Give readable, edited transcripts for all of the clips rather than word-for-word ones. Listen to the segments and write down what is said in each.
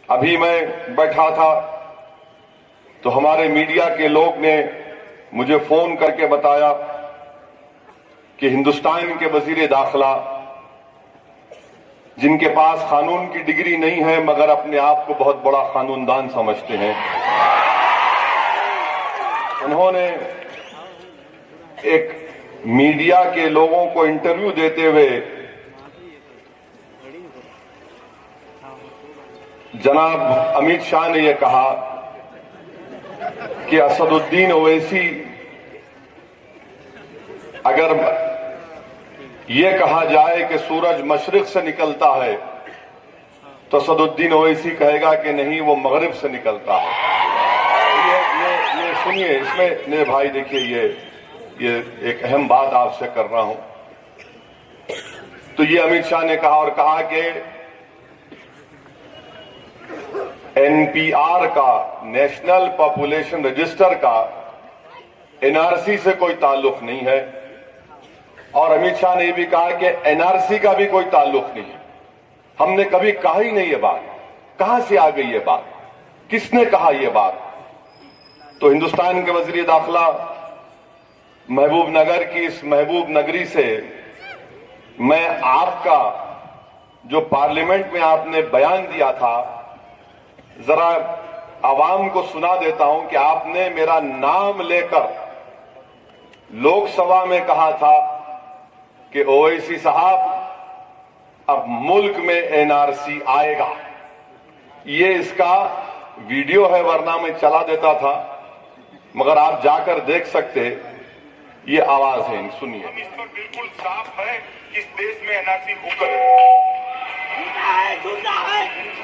अभी मैं बैठा था तो हमारे मीडिया के लोग ने मुझे फोन करके बताया कि हिंदुस्तान के वजीर दाखिला, जिनके पास कानून की डिग्री नहीं है मगर अपने आप को बहुत बड़ा कानूनदान समझते हैं, उन्होंने एक मीडिया के लोगों को इंटरव्यू देते हुए जनाब अमित शाह ने यह कहा कि असदुद्दीन ओवैसी, अगर यह कहा जाए कि सूरज मशरिक से निकलता है तो असदुद्दीन ओवैसी कहेगा कि नहीं, वो मगरिब से निकलता है। ये सुनिए, इसमें मेरे भाई देखिए, ये एक अहम बात आपसे कर रहा हूं। तो ये अमित शाह ने कहा और कहा कि एनपीआर का, नेशनल पॉपुलेशन रजिस्टर का एनआरसी से कोई ताल्लुक नहीं है। और अमित शाह ने भी कहा कि एनआरसी का भी कोई ताल्लुक नहीं है। हमने कभी कहा ही नहीं ये बात। कहां से आ गई ये बात? किसने कहा ये बात? तो हिंदुस्तान के वजीर दाखिला महबूब नगर की इस महबूब नगरी से मैं आपका जो पार्लियामेंट में आपने बयान दिया था, जरा आवाम को सुना देता हूं कि आपने मेरा नाम लेकर लोकसभा में कहा था कि ओवैसी साहब, अब मुल्क में एनआरसी आएगा। ये इसका वीडियो है, वरना मैं चला देता था, मगर आप जाकर देख सकते। ये आवाज है, सुनिए। हम इस पर बिल्कुल साफ है कि इस देश में एनआरसी होकर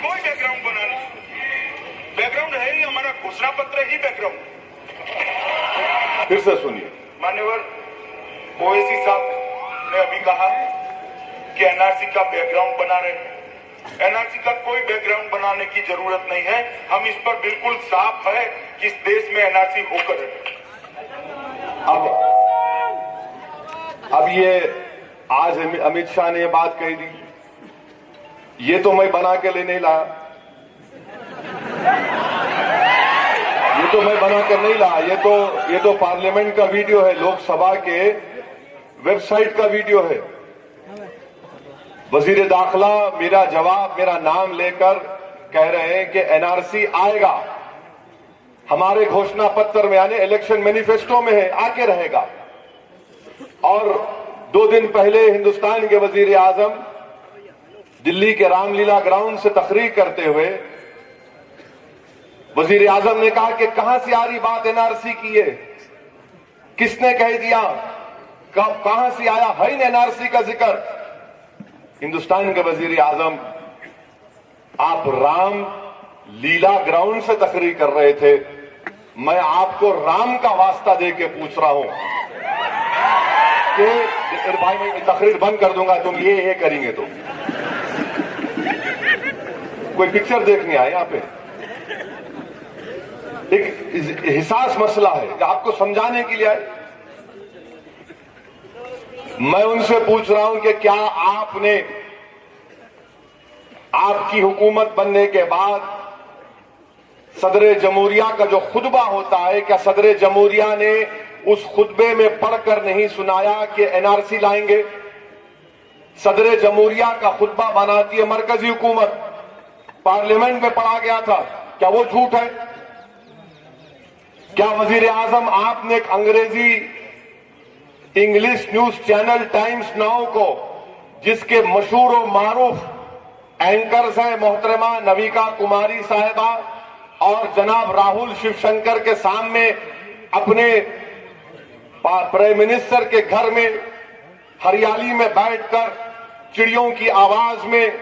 कोई बैकग्राउंड बना नहीं। बैकग्राउंड है ही हमारा घोषणा पत्र ही बैकग्राउंड। फिर से सुनिए। मान्यवर ओवैसी साहब ने अभी कहा कि एनआरसी का बैकग्राउंड बना रहे हैं। एनआरसी का कोई बैकग्राउंड बनाने की जरूरत नहीं है। हम इस पर बिल्कुल साफ है कि इस देश में एनआरसी होकर अब ये आज अमित शाह ने ये बात कही दी, ये तो मैं बना के ले नहीं लाया, ये तो मैं बना कर नहीं लाया, ये तो पार्लियामेंट का वीडियो है, लोकसभा के वेबसाइट का वीडियो है। वजीर दाखिला मेरा जवाब, मेरा नाम लेकर कह रहे हैं कि एनआरसी आएगा, हमारे घोषणा पत्र में यानी इलेक्शन मैनिफेस्टो में है, आके रहेगा। और 2 दिन पहले हिंदुस्तान के वजीर आजम दिल्ली के रामलीला ग्राउंड से तकरीर करते हुए वजीर आजम ने कहा कि कहां से आ रही बात एनआरसी की है, किसने कह दिया, कहां से आया है इन एनआरसी का जिक्र। हिंदुस्तान के वजीर आजम, आप राम लीला ग्राउंड से तकरीर कर रहे थे, मैं आपको राम का वास्ता दे के पूछ रहा हूं कि भाई मैं तकरीर बंद कर दूंगा, तुम ये करेंगे तो। कोई पिक्चर देखने आए यहां पे? एक हिसास मसला है, आपको समझाने के लिए आए। मैं उनसे पूछ रहा हूं कि क्या आपने आपकी हुकूमत बनने के बाद सदर जमहूरिया का जो खुतबा होता है, क्या सदर जमहूरिया ने उस खुतबे में पढ़कर नहीं सुनाया कि एनआरसी लाएंगे? सदर जमहूरिया का खुतबा बनाती है मरकजी हुकूमत, पार्लियामेंट में पढ़ा गया था, क्या वो झूठ है? क्या वजीर आजम आपने एक अंग्रेजी English news channel times now को, जिसके मशहूर और मारूफ एंकर्स हैं मोहतरमा नविका कुमारी साहिबा और जनाब राहुल शिवशंकर के सामने, अपने प्राइम मिनिस्टर के घर में हरियाली में बैठकर चिड़ियों की आवाज में,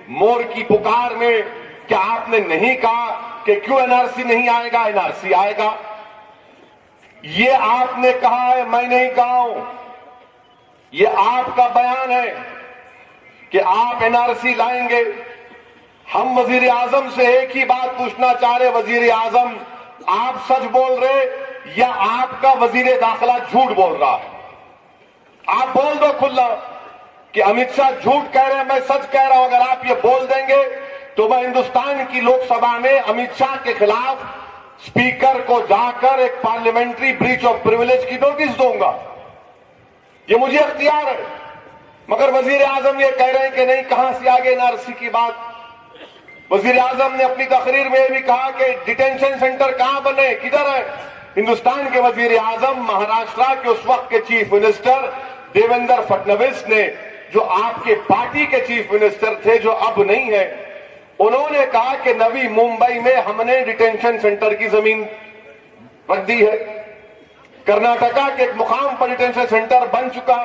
मोर की पुकार में, क्या आपने नहीं कहा कि क्यों एनआरसी नहीं आएगा? एनआरसी आएगा। ये आपने कहा है, मैं नहीं कहा हूं। ये आपका बयान है कि आप एनआरसी लाएंगे। हम वजीर आजम से एक ही बात पूछना चाह रहे, वजीर आजम आप सच बोल रहे या आपका वजीर दाखिला झूठ बोल रहा है? आप बोल दो खुला कि अमित शाह झूठ कह रहे हैं, मैं सच कह रहा हूं। अगर आप ये बोल देंगे तो मैं हिंदुस्तान की लोकसभा में अमित शाह के खिलाफ स्पीकर को जाकर एक पार्लियामेंट्री ब्रीच ऑफ प्रिविलेज की नोटिस दूंगा। ये मुझे अख्तियार है। मगर वजीर आजम ये कह रहे हैं कि नहीं, कहां से आगे एनआरसी की बात। वजीर आजम ने अपनी तकरीर में भी कहा कि डिटेंशन सेंटर कहां बने, किधर है। हिंदुस्तान के वजीर आजम महाराष्ट्र के उस वक्त के चीफ मिनिस्टर देवेंद्र फडणवीस ने, जो आपके पार्टी के चीफ मिनिस्टर थे, जो अब नहीं है, उन्होंने कहा कि नवी मुंबई में हमने डिटेंशन सेंटर की जमीन रख दी है। कर्नाटका के एक मुकाम पर डिटेंशन सेंटर बन चुका।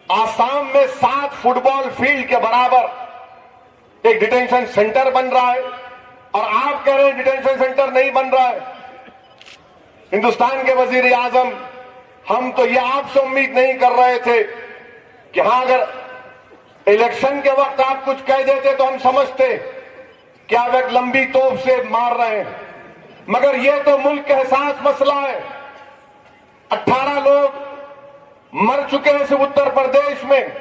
आसाम में 7 फुटबॉल फील्ड के बराबर एक डिटेंशन सेंटर बन रहा है, और आप कह रहे हैं डिटेंशन सेंटर नहीं बन रहा है। हिंदुस्तान के वजीर आजम, हम तो ये आपसे उम्मीद नहीं कर रहे थे कि हां, अगर इलेक्शन के वक्त आप कुछ कह देते तो हम समझते कि आप एक लंबी तोप से मार रहे हैं, मगर यह तो मुल्क के एहसास मसला है। 18 लोग मर चुके हैं सिर्फ उत्तर प्रदेश में।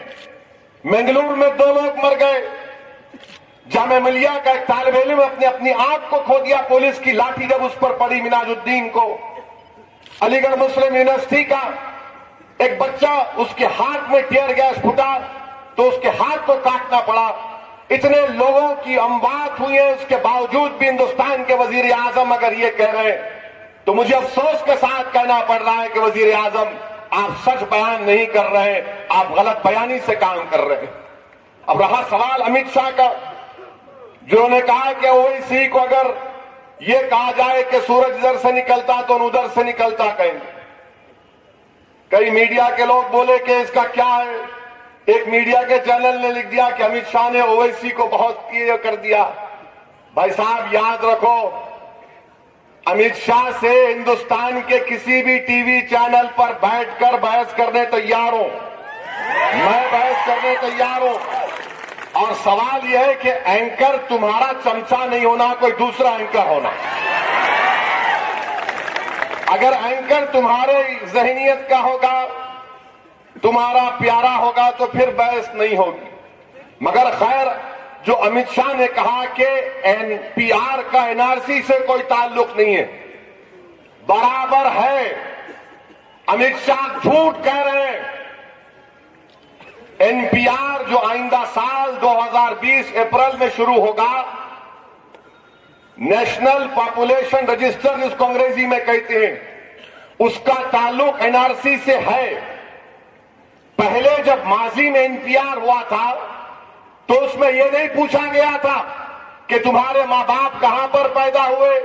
मंगलुरु में 2 लोग मर गए। जामिया मिलिया का एक तालिब इल्म अपने अपनी आंख को खो दिया पुलिस की लाठी जब उस पर पड़ी मिनाजुद्दीन को। अलीगढ़ मुस्लिम यूनिवर्सिटी का एक बच्चा, उसके हाथ में टीयर गैस फूटा तो उसके हाथ को काटना पड़ा। इतने लोगों की अमवात हुई है, उसके बावजूद भी हिंदुस्तान के वजीर आजम अगर ये कह रहे हैं, तो मुझे अफसोस के साथ कहना पड़ रहा है कि वजीर आजम, आप सच बयान नहीं कर रहे, आप गलत बयानी से काम कर रहे हैं। अब रहा सवाल अमित शाह का, जिन्होंने कहा कि ओवैसी को अगर ये कहा जाए कि सूरज इधर से निकलता तो उधर से निकलता कहेंगे। कई मीडिया के लोग बोले कि इसका क्या है। एक मीडिया के चैनल ने लिख दिया कि अमित शाह ने ओवैसी को बहुत ये कर दिया। भाई साहब, याद रखो, अमित शाह से हिंदुस्तान के किसी भी टीवी चैनल पर बैठकर बहस करने तैयार हूं। मैं बहस करने तैयार हूं। और सवाल यह है कि एंकर तुम्हारा चमचा नहीं होना, कोई दूसरा एंकर होना। अगर एंकर तुम्हारे जहनियत का होगा, तुम्हारा प्यारा होगा, तो फिर बहस नहीं होगी। मगर खैर, जो अमित शाह ने कहा कि एनपीआर का एनआरसी से कोई ताल्लुक नहीं है, बराबर है। अमित शाह झूठ कह रहे हैं। एनपीआर जो आइंदा साल 2020 अप्रैल में शुरू होगा, नेशनल पॉपुलेशन रजिस्टर जिसको अंग्रेजी में कहते हैं, उसका ताल्लुक एनआरसी से है। पहले जब माजी में एनपीआर हुआ था तो उसमें यह नहीं पूछा गया था कि तुम्हारे मां बाप कहां पर पैदा हुए,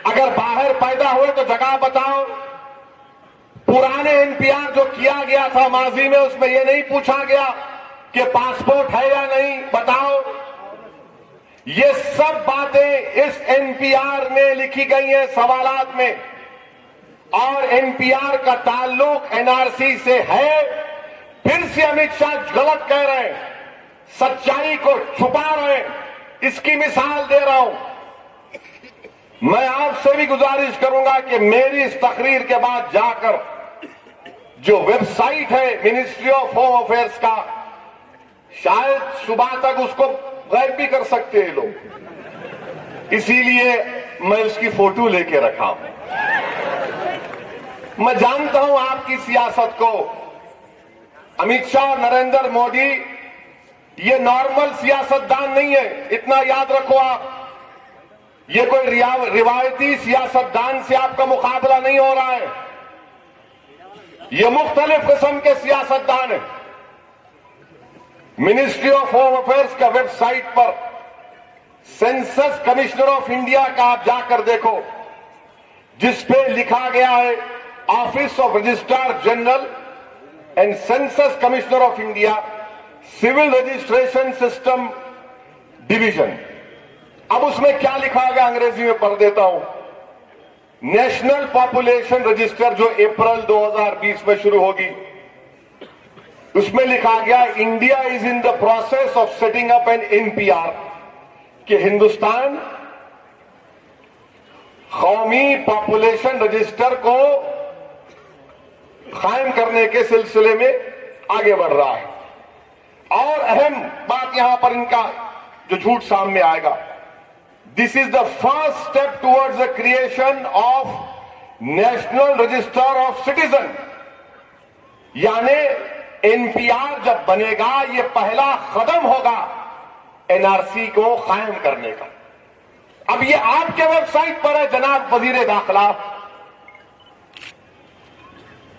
अगर बाहर पैदा हुए तो जगह बताओ। पुराने एनपीआर जो किया गया था माजी में, उसमें यह नहीं पूछा गया कि पासपोर्ट है या नहीं, बताओ। ये सब बातें इस एनपीआर में लिखी गई हैं सवालात में, और एनपीआर का ताल्लुक एनआरसी से है। फिर से अमित शाह गलत कह रहे हैं, सच्चाई को छुपा रहे हैं। इसकी मिसाल दे रहा हूं। मैं आपसे भी गुजारिश करूंगा कि मेरी इस तकरीर के बाद जाकर जो वेबसाइट है मिनिस्ट्री ऑफ होम अफेयर्स का, शायद सुबह तक उसको गायब भी कर सकते हैं लोग, इसीलिए मैं उसकी फोटो लेके रखा हूं। मैं जानता हूं आपकी सियासत को। अमित शाह और नरेंद्र मोदी ये नॉर्मल सियासतदान नहीं है, इतना याद रखो आप। ये कोई रिवायती सियासतदान से आपका मुकाबला नहीं हो रहा है। ये मुख्तलिफ किस्म के सियासतदान है। मिनिस्ट्री ऑफ होम अफेयर्स का वेबसाइट पर सेंसस कमिश्नर ऑफ इंडिया का आप जाकर देखो, जिसपे लिखा गया है Office of Registrar General and Census Commissioner of India Civil Registration System Division. अब उसमें क्या लिखा गया अंग्रेजी में पढ़ देता हूं। नेशनल पॉपुलेशन रजिस्टर जो अप्रैल 2020 में शुरू होगी, उसमें लिखा गया India is in the process of setting up an NPR, कि हिंदुस्तान कौमी पॉपुलेशन रजिस्टर को कायम करने के सिलसिले में आगे बढ़ रहा है। और अहम बात यहां पर इनका जो झूठ सामने आएगा, this is the first step towards the creation of national register of citizen, यानी एनपीआर जब बनेगा ये पहला कदम होगा एनआरसी को कायम करने का। अब ये आपके वेबसाइट पर है जनाब वजीर दाखिला,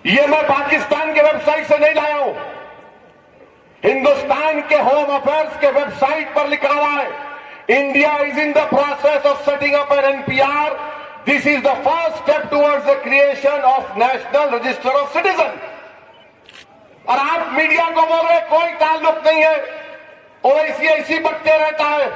ये मैं पाकिस्तान के वेबसाइट से नहीं लाया हूं, हिंदुस्तान के होम अफेयर्स के वेबसाइट पर लिखा हुआ है, India is in the process of setting up an NPR, this is the first step towards the creation of national register of citizen. और आप मीडिया को बोल रहे कोई ताल्लुक नहीं है, ओवैसी ऐसी बकते रहता है।